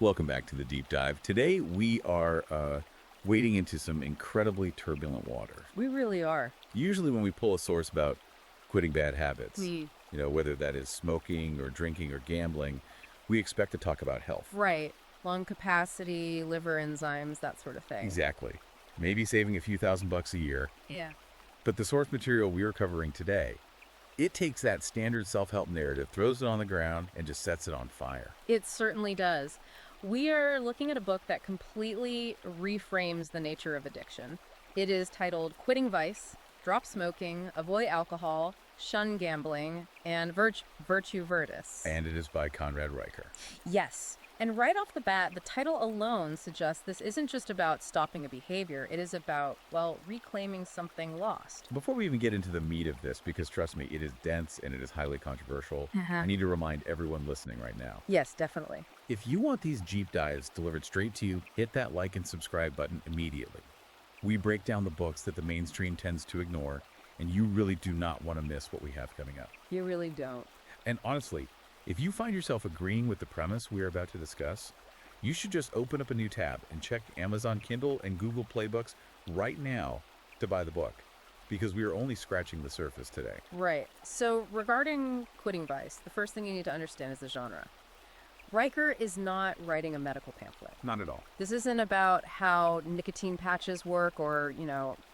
Welcome back to the Deep Dive. Today we are wading into some incredibly turbulent water. We really are. Usually when we pull a source about quitting bad habits, Mm. whether that is smoking or drinking or gambling, we expect to talk about health. Right. Lung capacity, liver enzymes, that sort of thing. Exactly. Maybe saving a few $1,000 a year. Yeah. But the source material we are covering today, it takes that standard self-help narrative, throws it on the ground, and just sets it on fire. It certainly does. We are looking at a book that completely reframes the nature of addiction. It is titled Quitting Vice, Drop Smoking, Avoid Alcohol, Shun Gambling, and Virtue Verdis. And it is by Conrad Reicher. Yes. And right off the bat, the title alone suggests this isn't just about stopping a behavior. It is about, well, reclaiming something lost. Before we even get into the meat of this, because trust me, it is dense and it is highly controversial, I need to remind everyone listening right now. Yes, definitely. If you want these deep dives delivered straight to you, hit that like and subscribe button immediately. We break down the books that the mainstream tends to ignore, and you really do not want to miss what we have coming up. You really don't. And honestly, if you find yourself agreeing with the premise we are about to discuss, you should just open up a new tab and check Amazon Kindle and Google Play Books right now to buy the book, because we are only scratching the surface today. Right. So regarding Quitting Vice, the first thing you need to understand is the genre. Reicher is not writing a medical pamphlet. Not at all. This isn't about how nicotine patches work or,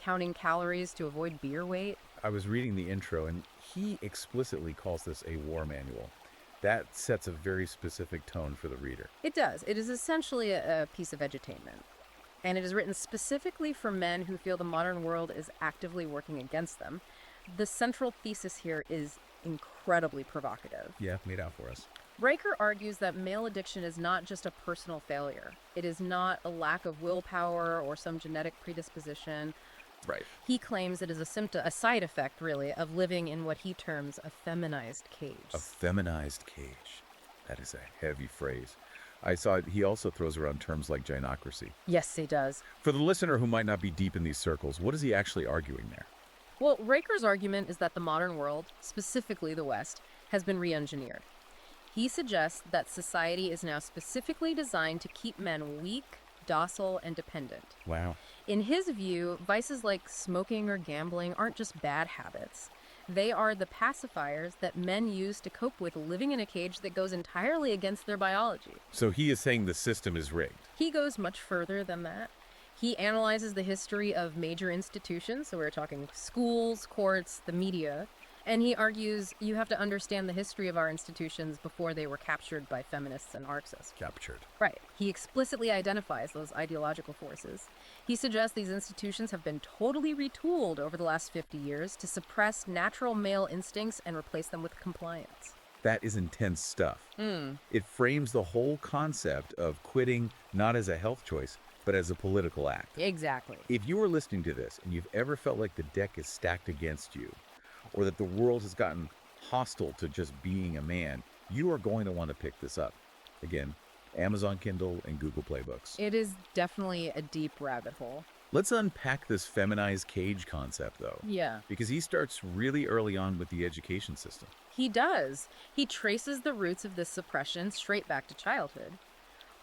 counting calories to avoid beer weight. I was reading the intro, and he explicitly calls this a war manual. That sets a very specific tone for the reader. It does. It is essentially a piece of edutainment. And it is written specifically for men who feel the modern world is actively working against them. The central thesis here is incredibly provocative. Yeah, made out for us. Reicher argues that male addiction is not just a personal failure. It is not a lack of willpower or some genetic predisposition. Right. He claims it is a side effect, really, of living in what he terms a feminized cage. A feminized cage. That is a heavy phrase. I saw he also throws around terms like gynocracy. Yes, he does. For the listener who might not be deep in these circles, what is he actually arguing there? Well, Reicher's argument is that the modern world, specifically the West, has been re-engineered. He suggests that society is now specifically designed to keep men weak, docile, and dependent. Wow. In his view, vices like smoking or gambling aren't just bad habits. They are the pacifiers that men use to cope with living in a cage that goes entirely against their biology. So he is saying the system is rigged. He goes much further than that. He analyzes the history of major institutions, so we're talking schools, courts, the media, and he argues you have to understand the history of our institutions before they were captured by feminists and Marxists. Captured. Right. He explicitly identifies those ideological forces. He suggests these institutions have been totally retooled over the last 50 years to suppress natural male instincts and replace them with compliance. That is intense stuff. It frames the whole concept of quitting not as a health choice, but as a political act. Exactly. If you are listening to this and you've ever felt like the deck is stacked against you, or that the world has gotten hostile to just being a man, you are going to want to pick this up. Again, Amazon Kindle and Google Play Books. It is definitely a deep rabbit hole. Let's unpack this feminized cage concept, though. Yeah. Because he starts really early on with the education system. He does. He traces the roots of this suppression straight back to childhood.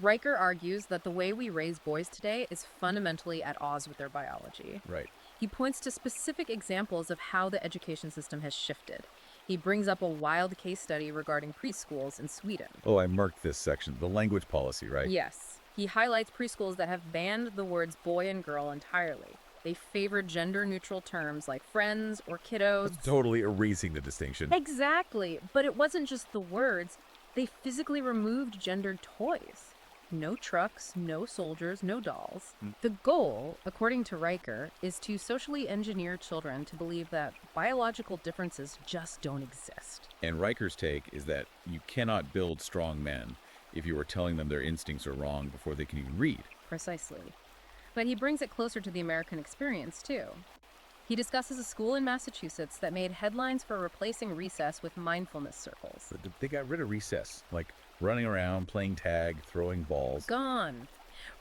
Reicher argues that the way we raise boys today is fundamentally at odds with their biology. Right. He points to specific examples of how the education system has shifted. He brings up a wild case study regarding preschools in Sweden. Oh, I marked this section. The language policy, right? Yes. He highlights preschools that have banned the words boy and girl entirely. They favor gender-neutral terms like friends or kiddos. Totally erasing the distinction. Exactly. But it wasn't just the words. They physically removed gendered toys. No trucks, no soldiers, no dolls. The goal, according to Reicher, is to socially engineer children to believe that biological differences just don't exist. And Reicher's take is that you cannot build strong men if you are telling them their instincts are wrong before they can even read. Precisely. But he brings it closer to the American experience, too. He discusses a school in Massachusetts that made headlines for replacing recess with mindfulness circles. But they got rid of recess, like running around, playing tag, throwing balls. Gone.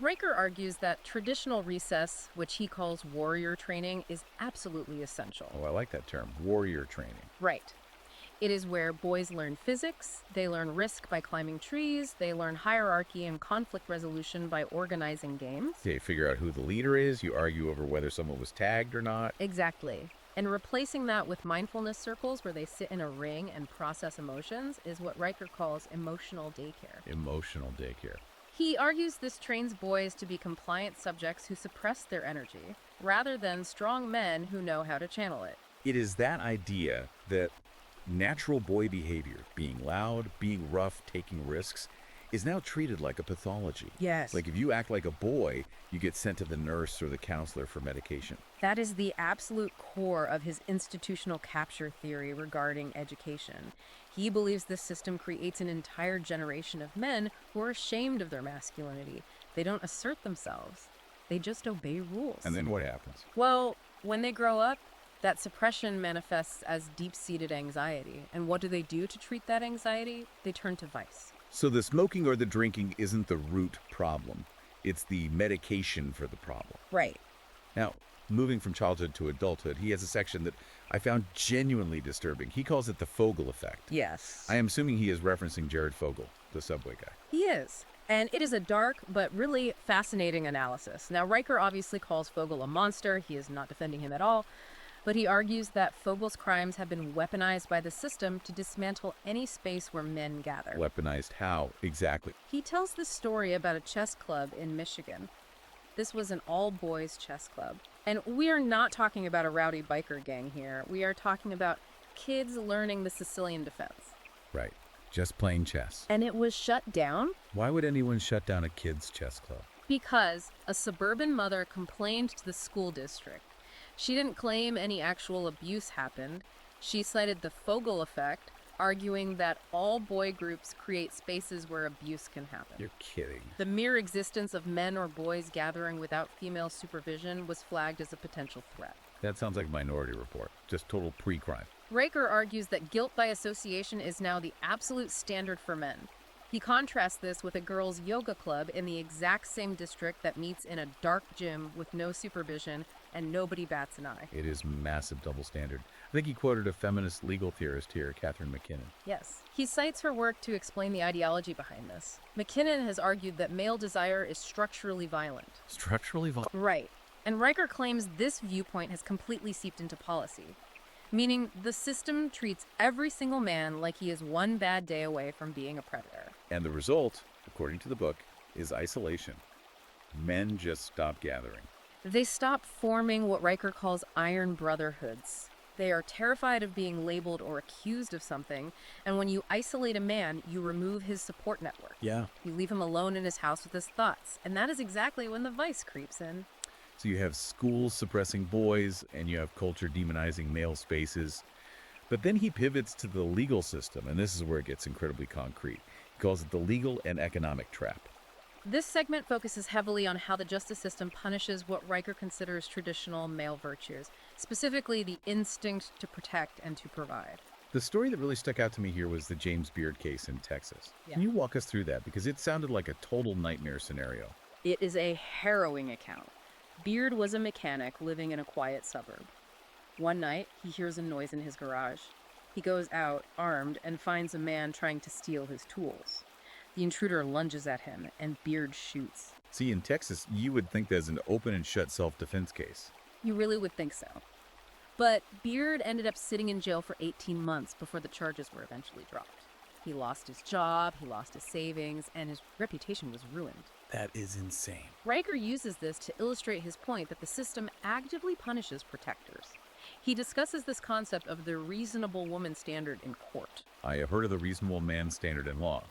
Reicher argues that traditional recess, which he calls warrior training, is absolutely essential. Oh, I like that term, warrior training. Right. It is where boys learn physics, they learn risk by climbing trees, they learn hierarchy and conflict resolution by organizing games. They figure out who the leader is, you argue over whether someone was tagged or not. Exactly. And replacing that with mindfulness circles where they sit in a ring and process emotions is what Riker calls emotional daycare. Emotional daycare. He argues this trains boys to be compliant subjects who suppress their energy, rather than strong men who know how to channel it. It is that idea that natural boy behavior, being loud, being rough, taking risks, is now treated like a pathology. Yes. Like if you act like a boy, you get sent to the nurse or the counselor for medication. That is the absolute core of his institutional capture theory regarding education. He believes this system creates an entire generation of men who are ashamed of their masculinity. They don't assert themselves. They just obey rules. And then what happens? Well, when they grow up, that suppression manifests as deep-seated anxiety. And what do they do to treat that anxiety? They turn to vice. So the smoking or the drinking isn't the root problem. It's the medication for the problem. Right. Now, moving from childhood to adulthood, he has a section that I found genuinely disturbing. He calls it the Fogel effect. Yes. I am assuming he is referencing Jared Fogle, the subway guy. He is. And it is a dark but really fascinating analysis. Now, Riker obviously calls Fogel a monster. He is not defending him at all. But he argues that Fogel's crimes have been weaponized by the system to dismantle any space where men gather. Weaponized how? Exactly. He tells this story about a chess club in Michigan. This was an all-boys chess club. And we are not talking about a rowdy biker gang here. We are talking about kids learning the Sicilian defense. Right. Just playing chess. And it was shut down Why would anyone shut down a kids' chess club? because a suburban mother complained to the school district. She didn't claim any actual abuse happened. She cited the Fogel effect, arguing that all boy groups create spaces where abuse can happen. You're kidding. The mere existence of men or boys gathering without female supervision was flagged as a potential threat. That sounds like Minority Report. Just total pre-crime. Riker argues that guilt by association is now the absolute standard for men. He contrasts this with a girls' yoga club in the exact same district that meets in a dark gym with no supervision and nobody bats an eye. It is massive double standard. I think he quoted a feminist legal theorist here, Catherine McKinnon. Yes. He cites her work to explain the ideology behind this. McKinnon has argued that male desire is structurally violent. Structurally violent? Right. And Riker claims this viewpoint has completely seeped into policy, meaning the system treats every single man like he is one bad day away from being a predator. And the result, according to the book, is isolation. Men just stop gathering. They stop forming what Riker calls iron brotherhoods. They are terrified of being labeled or accused of something, and when you isolate a man, you remove his support network. Yeah. You leave him alone in his house with his thoughts, and that is exactly when the vice creeps in. So you have schools suppressing boys, and you have culture demonizing male spaces. But then he pivots to the legal system, and this is where it gets incredibly concrete. He calls it the legal and economic trap. This segment focuses heavily on how the justice system punishes what Riker considers traditional male virtues, specifically the instinct to protect and to provide. The story that really stuck out to me here was the James Beard case in Texas. Yeah. Can you walk us through that? Because it sounded like a total nightmare scenario. It is a harrowing account. Beard was a mechanic living in a quiet suburb. One night, he hears a noise in his garage. He goes out, armed, and finds a man trying to steal his tools. The intruder lunges at him, and Beard shoots. See, in Texas, you would think there's an open and shut self-defense case. You really would think so. But Beard ended up sitting in jail for 18 months before the charges were eventually dropped. He lost his job, he lost his savings, and his reputation was ruined. That is insane. Riker uses this to illustrate his point that the system actively punishes protectors. He discusses this concept of the reasonable woman standard in court. I have heard of the reasonable man standard in law.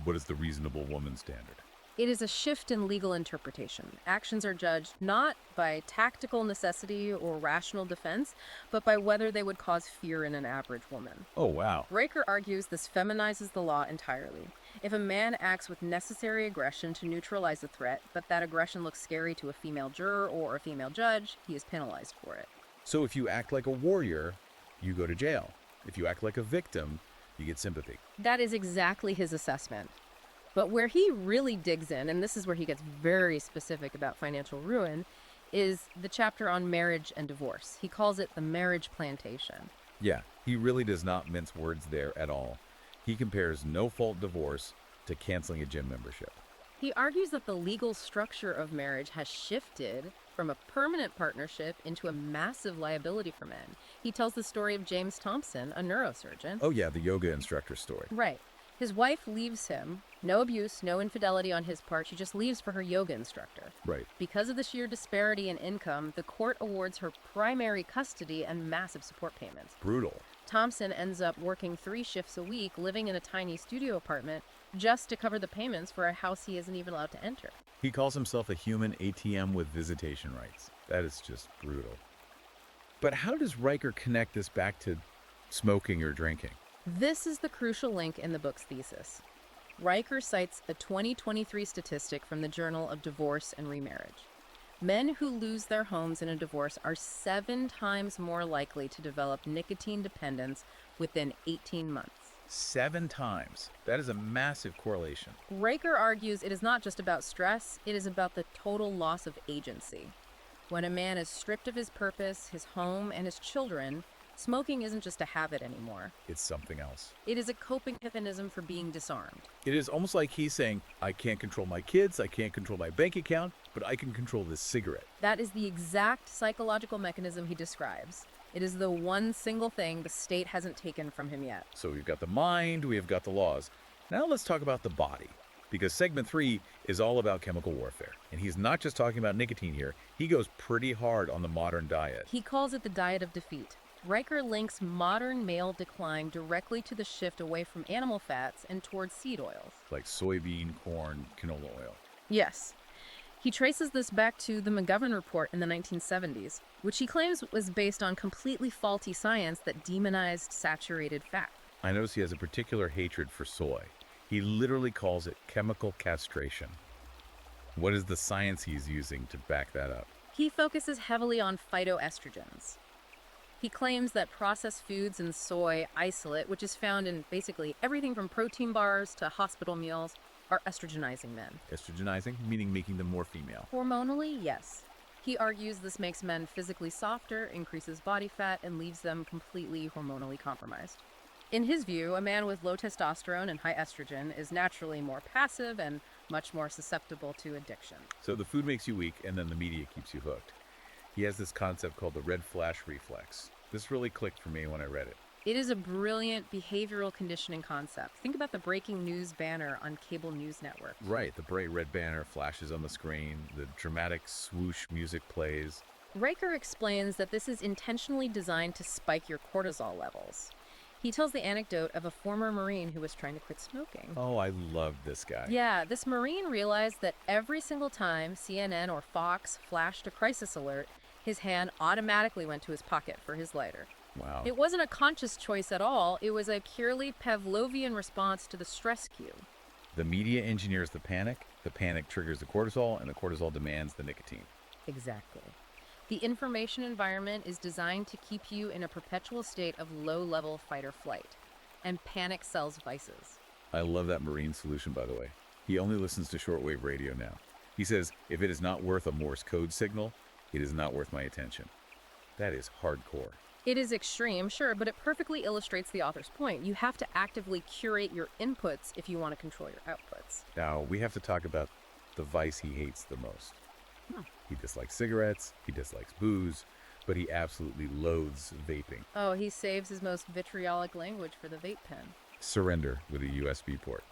What is the reasonable woman standard? It is a shift in legal interpretation. Actions are judged not by tactical necessity or rational defense, but by whether they would cause fear in an average woman. Oh, wow. Riker argues this feminizes the law entirely. If a man acts with necessary aggression to neutralize a threat, but that aggression looks scary to a female juror or a female judge, he is penalized for it. So if you act like a warrior, you go to jail. If you act like a victim, you get sympathy. That is exactly his assessment. But where he really digs in, and this is where he gets very specific about financial ruin, is the chapter on marriage and divorce. He calls it the marriage plantation. Yeah, he really does not mince words there at all. He compares no-fault divorce to canceling a gym membership. He argues that the legal structure of marriage has shifted from a permanent partnership into a massive liability for men. He tells the story of James Thompson, a neurosurgeon. Oh yeah, the yoga instructor story. Right. His wife leaves him. No abuse, no infidelity on his part. She just leaves for her yoga instructor. Right. Because of the sheer disparity in income, the court awards her primary custody and massive support payments. Brutal. Thompson ends up working 3 shifts a week, living in a tiny studio apartment, just to cover the payments for a house he isn't even allowed to enter. He calls himself a human ATM with visitation rights. That is just brutal. But how does Riker connect this back to smoking or drinking? This is the crucial link in the book's thesis. Riker cites a 2023 statistic from the Journal of Divorce and Remarriage. Men who lose their homes in a divorce are 7 times more likely to develop nicotine dependence within 18 months. 7 times. That is a massive correlation. Riker argues it is not just about stress, it is about the total loss of agency. When a man is stripped of his purpose, his home, and his children, smoking isn't just a habit anymore. It's something else. It is a coping mechanism for being disarmed. It is almost like he's saying, I can't control my kids, I can't control my bank account, but I can control this cigarette. That is the exact psychological mechanism he describes. It is the one single thing the state hasn't taken from him yet. So we've got the mind, we have got the laws. Now let's talk about the body. Because segment 3 is all about chemical warfare. And he's not just talking about nicotine here. He goes pretty hard on the modern diet. He calls it the diet of defeat. Riker links modern male decline directly to the shift away from animal fats and towards seed oils. Like soybean, corn, canola oil. Yes. He traces this back to the McGovern report in the 1970s, which he claims was based on completely faulty science that demonized saturated fat. I notice he has a particular hatred for soy. He literally calls it chemical castration. What is the science he's using to back that up? He focuses heavily on phytoestrogens. He claims that processed foods and soy isolate, which is found in basically everything from protein bars to hospital meals, are estrogenizing men. Estrogenizing, meaning making them more female. Hormonally, yes. He argues this makes men physically softer, increases body fat, and leaves them completely hormonally compromised. In his view, a man with low testosterone and high estrogen is naturally more passive and much more susceptible to addiction. So the food makes you weak, and then the media keeps you hooked. He has this concept called the red flash reflex. This really clicked for me when I read it. It is a brilliant behavioral conditioning concept. Think about the breaking news banner on cable news networks. Right, the bright red banner flashes on the screen, the dramatic swoosh music plays. Riker explains that this is intentionally designed to spike your cortisol levels. He tells the anecdote of a former Marine who was trying to quit smoking. Oh, I love this guy. Yeah, this Marine realized that every single time CNN or Fox flashed a crisis alert, his hand automatically went to his pocket for his lighter. Wow. It wasn't a conscious choice at all. It was a purely Pavlovian response to the stress cue. The media engineers the panic triggers the cortisol, and the cortisol demands the nicotine. Exactly. The information environment is designed to keep you in a perpetual state of low-level fight or flight, and panic sells vices. I love that Marine solution, by the way. He only listens to shortwave radio now. He says, if it is not worth a Morse code signal, it is not worth my attention. That is hardcore. It is extreme, sure, but it perfectly illustrates the author's point. You have to actively curate your inputs if you want to control your outputs. Now, we have to talk about the vice he hates the most. He dislikes cigarettes, he dislikes booze, but he absolutely loathes vaping. Oh, he saves his most vitriolic language for the vape pen. Surrender with a USB port.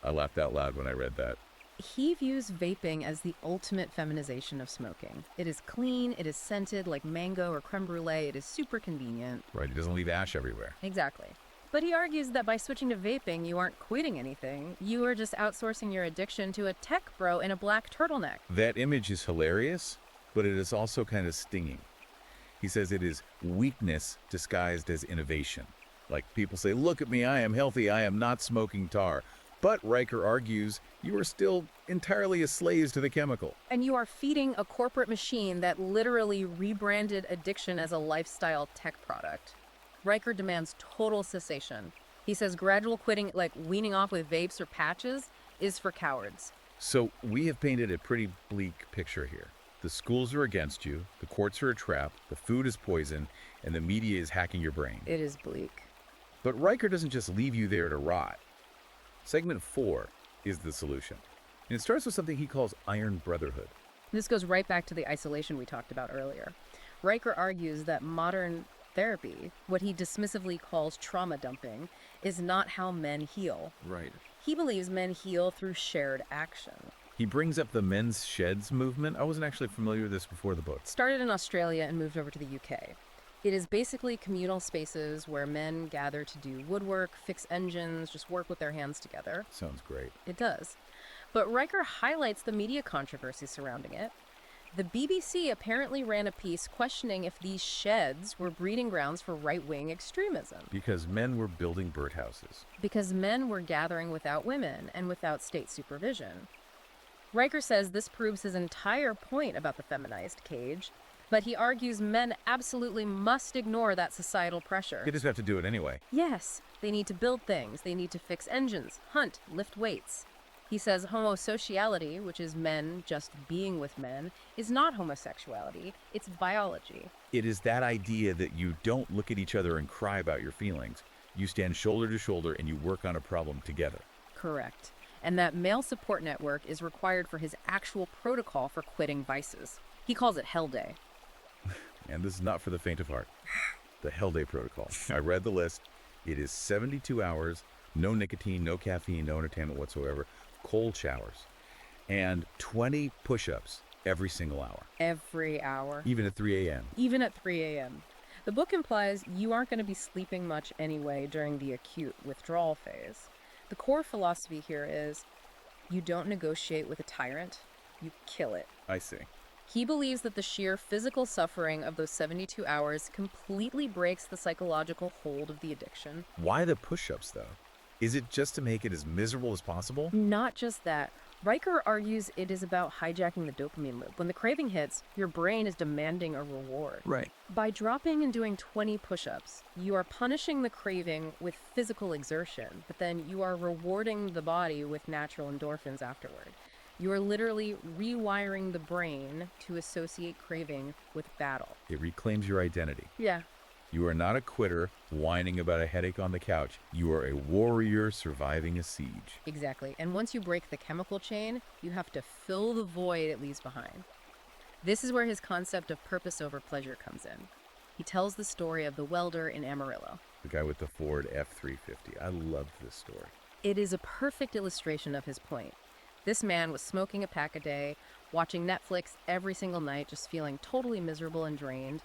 I laughed out loud when I read that. He views vaping as the ultimate feminization of smoking. It is clean, it is scented like mango or creme brulee, it is super convenient. Right, he doesn't leave ash everywhere. Exactly. But he argues that by switching to vaping, you aren't quitting anything. You are just outsourcing your addiction to a tech bro in a black turtleneck. That image is hilarious, but it is also kind of stinging. He says it is weakness disguised as innovation. Like people say, look at me, I am healthy, I am not smoking tar. But Riker argues you are still entirely a slave to the chemical. And you are feeding a corporate machine that literally rebranded addiction as a lifestyle tech product. Riker demands total cessation. He says gradual quitting, like weaning off with vapes or patches, is for cowards. So we have painted a pretty bleak picture here. The schools are against you, the courts are a trap, the food is poison, and the media is hacking your brain. It is bleak. But Riker doesn't just leave you there to rot. Segment 4 is the solution. And it starts with something he calls iron brotherhood. This goes right back to the isolation we talked about earlier. Riker argues that modern therapy, what he dismissively calls trauma dumping, is not how men heal. Right. He believes men heal through shared action. He brings up the men's sheds movement. I wasn't actually familiar with this before the book. Started in Australia and moved over to the UK. It is basically communal spaces where men gather to do woodwork, fix engines, just work with their hands together. Sounds great. It does. But Riker highlights the media controversy surrounding it. The BBC apparently ran a piece questioning if these sheds were breeding grounds for right-wing extremism. Because men were building birdhouses. Because men were gathering without women and without state supervision. Riker says this proves his entire point about the feminized cage, but he argues men absolutely must ignore that societal pressure. They just have to do it anyway. Yes, they need to build things, they need to fix engines, hunt, lift weights. He says homosociality, which is men just being with men, is not homosexuality, it's biology. It is that idea that you don't look at each other and cry about your feelings. You stand shoulder to shoulder and you work on a problem together. Correct. And that male support network is required for his actual protocol for quitting vices. He calls it Hell Day. And this is not for the faint of heart. The Hell Day protocol. I read the list. It is 72 hours, no nicotine, no caffeine, no entertainment whatsoever, cold showers, and 20 push-ups every single hour. Every hour. Even at 3 a.m. Even at 3 a.m. The book implies you aren't going to be sleeping much anyway during the acute withdrawal phase. The core philosophy here is you don't negotiate with a tyrant, you kill it. I see. He believes that the sheer physical suffering of those 72 hours completely breaks the psychological hold of the addiction. Why the push-ups, though? Is it just to make it as miserable as possible? Not just that. Riker argues it is about hijacking the dopamine loop. When the craving hits, your brain is demanding a reward. Right. By dropping and doing 20 push-ups, you are punishing the craving with physical exertion, but then you are rewarding the body with natural endorphins afterward. You are literally rewiring the brain to associate craving with battle. It reclaims your identity. Yeah. You are not a quitter whining about a headache on the couch. You are a warrior surviving a siege. Exactly. And once you break the chemical chain, you have to fill the void it leaves behind. This is where his concept of purpose over pleasure comes in. He tells the story of the welder in Amarillo. The guy with the Ford F-350. I loved this story. It is a perfect illustration of his point. This man was smoking a pack a day, watching Netflix every single night, just feeling totally miserable and drained.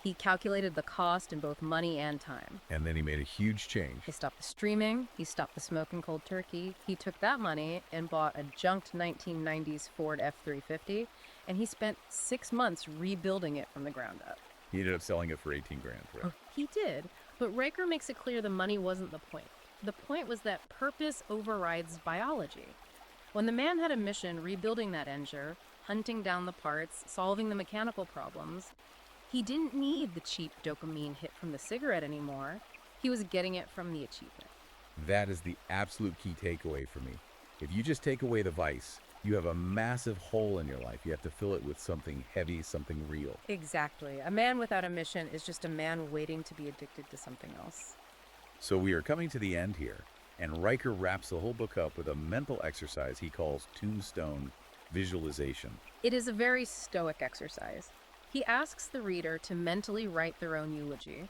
He calculated the cost in both money and time. And then he made a huge change. He stopped the streaming, he stopped the smoking cold turkey, he took that money and bought a junked 1990s Ford F-350, and he spent 6 months rebuilding it from the ground up. He ended up selling it for 18 grand, right? He did, but Riker makes it clear the money wasn't the point. The point was that purpose overrides biology. When the man had a mission rebuilding that engine, hunting down the parts, solving the mechanical problems, he didn't need the cheap dopamine hit from the cigarette anymore. He was getting it from the achievement. That is the absolute key takeaway for me. If you just take away the vice, you have a massive hole in your life. You have to fill it with something heavy, something real. Exactly. A man without a mission is just a man waiting to be addicted to something else. So we are coming to the end here, and Riker wraps the whole book up with a mental exercise he calls tombstone visualization. It is a very stoic exercise. He asks the reader to mentally write their own eulogy,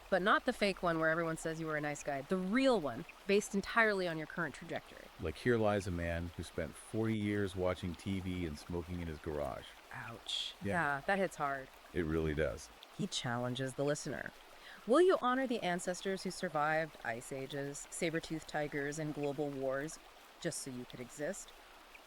but not the fake one where everyone says you were a nice guy, the real one, based entirely on your current trajectory. Like, here lies a man who spent 40 years watching TV and smoking in his garage. Ouch. Yeah. Yeah, that hits hard. It really does. He challenges the listener. Will you honor the ancestors who survived ice ages, saber-toothed tigers, and global wars just so you could exist?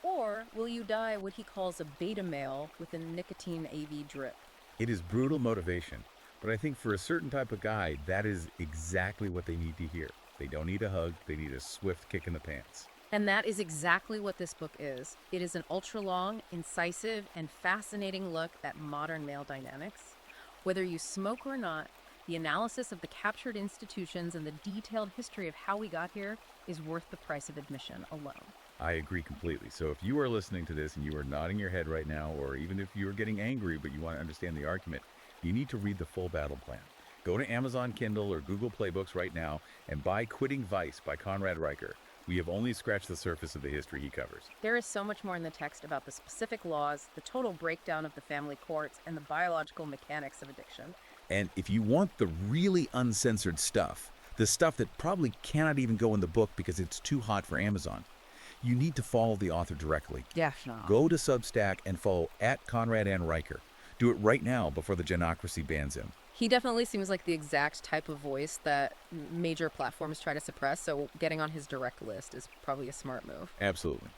Or will you die what he calls a beta male with a nicotine AV drip? It is brutal motivation, but I think for a certain type of guy, that is exactly what they need to hear. They don't need a hug, they need a swift kick in the pants. And that is exactly what this book is. It is an ultra-long, incisive, and fascinating look at modern male dynamics. Whether you smoke or not, the analysis of the captured institutions and the detailed history of how we got here is worth the price of admission alone. I agree completely. So if you are listening to this and you are nodding your head right now, or even if you are getting angry but you want to understand the argument, you need to read the full battle plan. Go to Amazon Kindle or Google Playbooks right now and buy Quitting Vice by Conrad Riker. We have only scratched the surface of the history he covers. There is so much more in the text about the specific laws, the total breakdown of the family courts, and the biological mechanics of addiction. And if you want the really uncensored stuff, the stuff that probably cannot even go in the book because it's too hot for Amazon, you need to follow the author directly. Definitely. Go to Substack and follow at Conrad and Riker. Do it right now before the genocracy bans him. He definitely seems like the exact type of voice that major platforms try to suppress, so getting on his direct list is probably a smart move. Absolutely.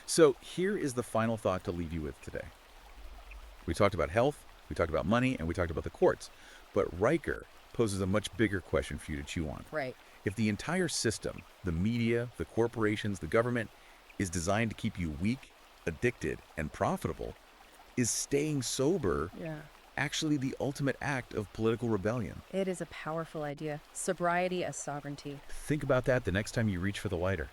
So here is the final thought to leave you with today. We talked about health, we talked about money, and we talked about the courts. But Riker poses a much bigger question for you to chew on. Right. If the entire system, the media, the corporations, the government, is designed to keep you weak, addicted, and profitable, is staying sober actually the ultimate act of political rebellion? It is a powerful idea. Sobriety as sovereignty. Think about that the next time you reach for the lighter.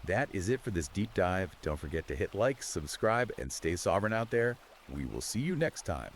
That is it for this deep dive. Don't forget to hit like, subscribe, and stay sovereign out there. We will see you next time.